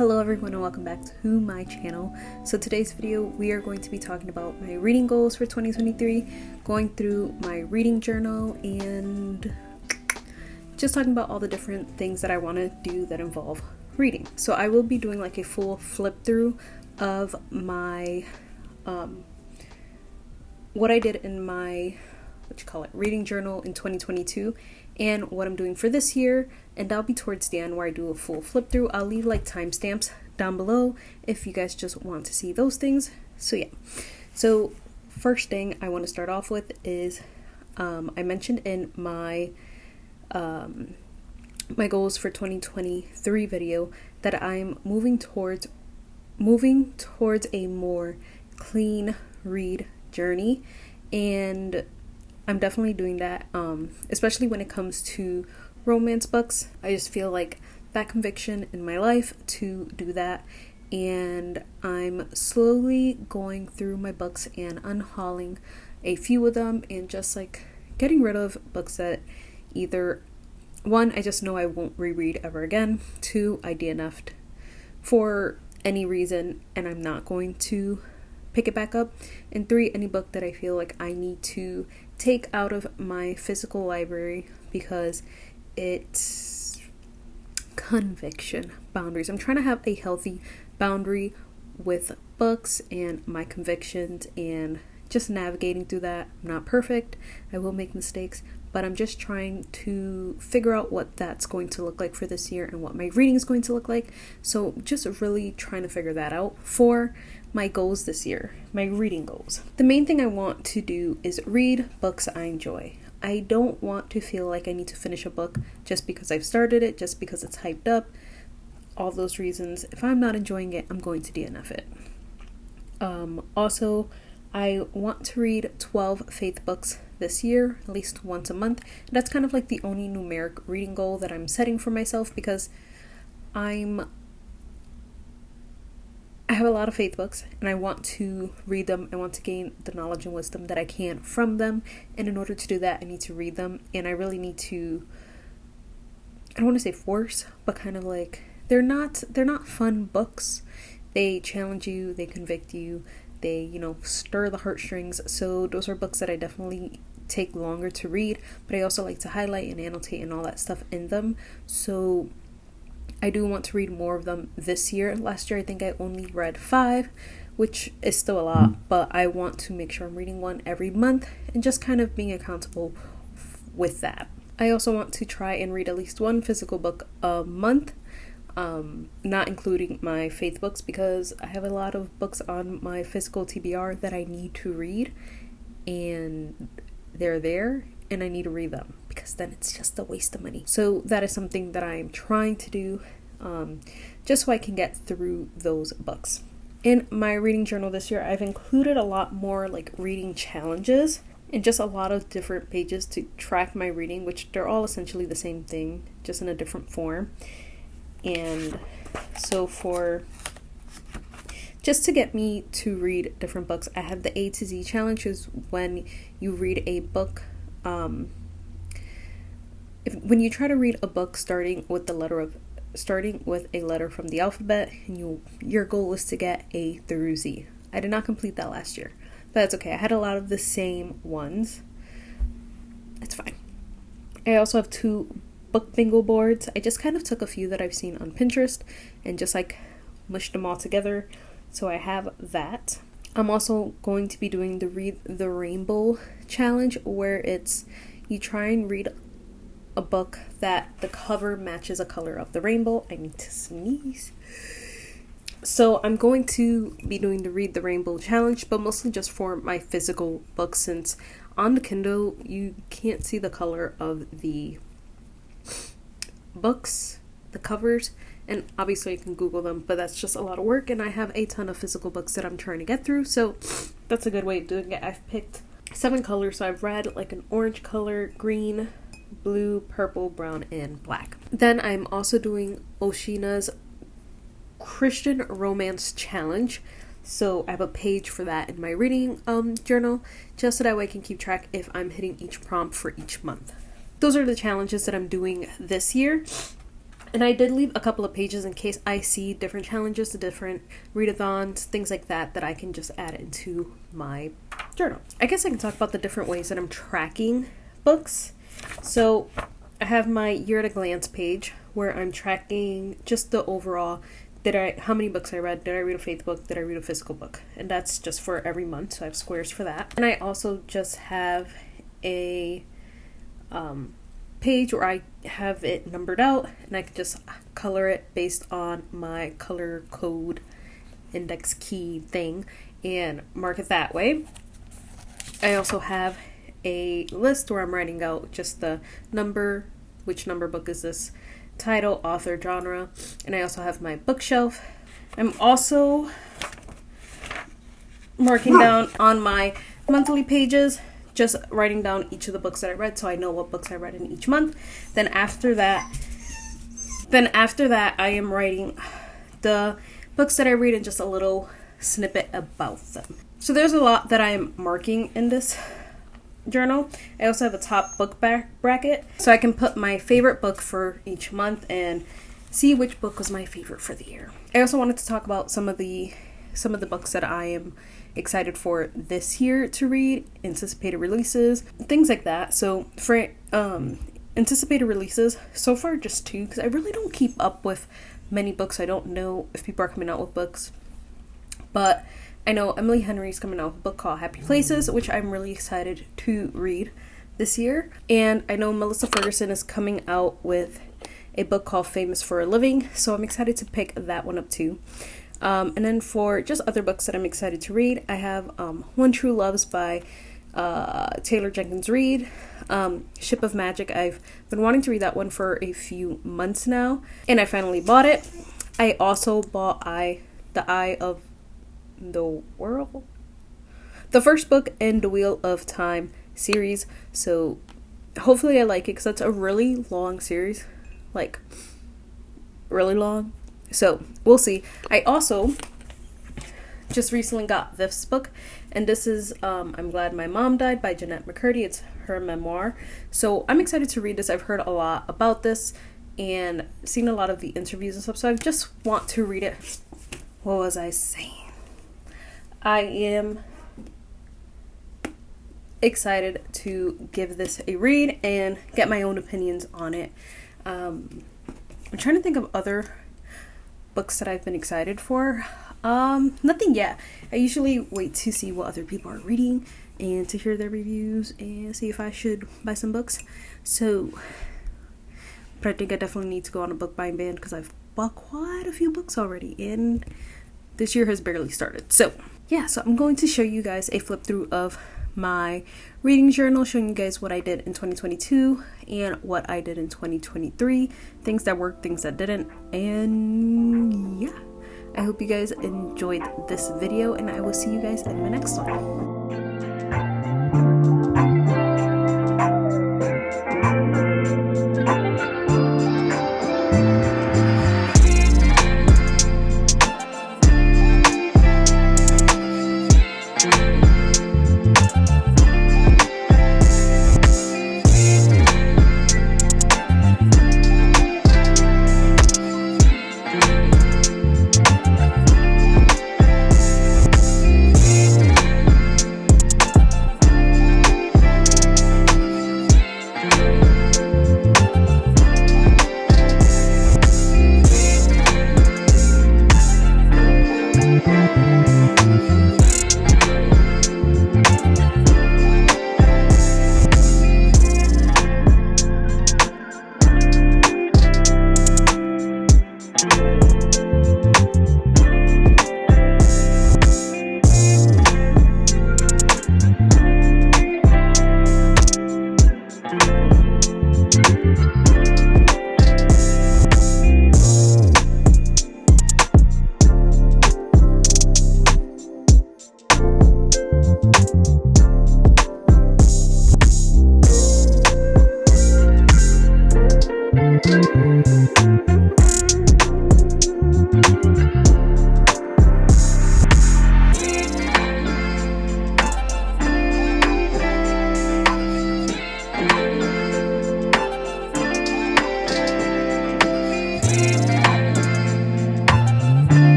Hello everyone and welcome back to my channel. So today's video we are going to be talking about my reading goals for 2023, going through my reading journal and just talking about all the different things that I want to do that involve reading. So I will be doing like a full flip through of my what I did in my reading journal in 2022 and what I'm doing for this year, and that'll be towards the end where I do a full flip through. I'll leave like timestamps down below if you guys just want to see those things. So yeah, so first thing I want to start off with is I mentioned in my my goals for 2023 video that I'm moving towards a more clean read journey, and I'm definitely doing that, especially when it comes to romance books. I just feel like that conviction in my life to do that, and I'm slowly going through my books and unhauling a few of them and just like getting rid of books that either one, I just know I won't reread ever again, two, I DNF'd for any reason and I'm not going to pick it back up, and three, any book that I feel like I need to take out of my physical library because it's conviction boundaries. I'm trying to have a healthy boundary with books and my convictions and just navigating through that. I'm not perfect, I will make mistakes, but I'm just trying to figure out what that's going to look like for this year and what my reading is going to look like. So just really trying to figure that out for my goals this year, my reading goals. The main thing I want to do is read books I enjoy. I don't want to feel like I need to finish a book just because I've started it, just because it's hyped up, all those reasons. If I'm not enjoying it, I'm going to DNF it. Also, I want to read 12 faith books this year, at least once a month. That's kind of like the only numeric reading goal that I'm setting for myself because I have a lot of faith books and I want to read them. I want to gain the knowledge and wisdom that I can from them, and in order to do that I need to read them, and I really need to, I don't want to say force, but kind of like they're not fun books. They challenge you, they convict you, they stir the heartstrings. So those are books that I definitely take longer to read, but I also like to highlight and annotate and all that stuff in them. So I do want to read more of them this year. Last year I think I only read 5, which is still a lot, but I want to make sure I'm reading one every month and just kind of being accountable with that. I also want to try and read at least one physical book a month, not including my faith books because I have a lot of books on my physical TBR that I need to read, and they're there and I need to read them because then it's just a waste of money. So that is something that I'm trying to do, just so I can get through those books. In my reading journal this year, I've included a lot more like reading challenges and just a lot of different pages to track my reading, which they're all essentially the same thing, just in a different form. And so just to get me to read different books, I have the A to Z challenge, is when you read a book, when you try to read a book starting with a letter from the alphabet, and your goal is to get A through Z. I did not complete that last year, but that's okay. I had a lot of the same ones. It's fine. I also have 2 book bingo boards. I just kind of took a few that I've seen on Pinterest and just like mushed them all together. So I have that. I'm also going to be doing the Read the Rainbow challenge, where it's you try and read a book that the cover matches a color of the rainbow. I need to sneeze. So I'm going to be doing the Read the Rainbow challenge, but mostly just for my physical books, since on the Kindle you can't see the color of the books, the covers, and obviously you can Google them, but that's just a lot of work, and I have a ton of physical books that I'm trying to get through, so that's a good way of doing it. I've picked 7 colors, so I've read like an orange color, green, blue, purple, brown, and black. Then I'm also doing Oshina's Christian Romance Challenge, so I have a page for that in my reading journal, just so that way I can keep track if I'm hitting each prompt for each month. Those are the challenges that I'm doing this year. And I did leave a couple of pages in case I see different challenges, the different readathons, things like that, that I can just add into my journal. I guess I can talk about the different ways that I'm tracking books. So I have my year at a glance page where I'm tracking just the overall, how many books I read, did I read a faith book, did I read a physical book? And that's just for every month, so I have squares for that. And I also just have a page where I have it numbered out, and I can just color it based on my color code index key thing and mark it that way. I also have a list where I'm writing out just the number, which number book is this, title, author, genre, and I also have my bookshelf. I'm also marking down on my monthly pages, just writing down each of the books that I read so I know what books I read in each month. Then after that I am writing the books that I read and just a little snippet about them. So there's a lot that I am marking in this journal. I also have a top book bracket so I can put my favorite book for each month and see which book was my favorite for the year. I also wanted to talk about some of the books that I am excited for this year to read, anticipated releases, things like that. So for anticipated releases, so far just 2, because I really don't keep up with many books. I don't know if people are coming out with books, but I know Emily Henry's coming out with a book called Happy Places, which I'm really excited to read this year. And I know Melissa Ferguson is coming out with a book called Famous for a Living, so I'm excited to pick that one up too. And then for just other books that I'm excited to read, I have One True Loves by Taylor Jenkins Reid. Ship of Magic, I've been wanting to read that one for a few months now, and I finally bought it. I also bought The Eye of the World, the first book in the Wheel of Time series, so hopefully I like it because that's a really long series, like really long, so we'll see. I also just recently got this book, and this is I'm Glad My Mom Died by Jeanette McCurdy. It's her memoir, so I'm excited to read this. I've heard a lot about this and seen a lot of the interviews and stuff, so I just want to read it. What was I saying? I am excited to give this a read and get my own opinions on it. I'm trying to think of other books that I've been excited for. Nothing yet. I usually wait to see what other people are reading and to hear their reviews and see if I should buy some books. So, but I think I definitely need to go on a book buying ban because I've bought quite a few books already and this year has barely started. So yeah, so I'm going to show you guys a flip through of my reading journal, showing you guys what I did in 2022 and what I did in 2023, things that worked, things that didn't, and yeah, I hope you guys enjoyed this video, and I will see you guys in my next one.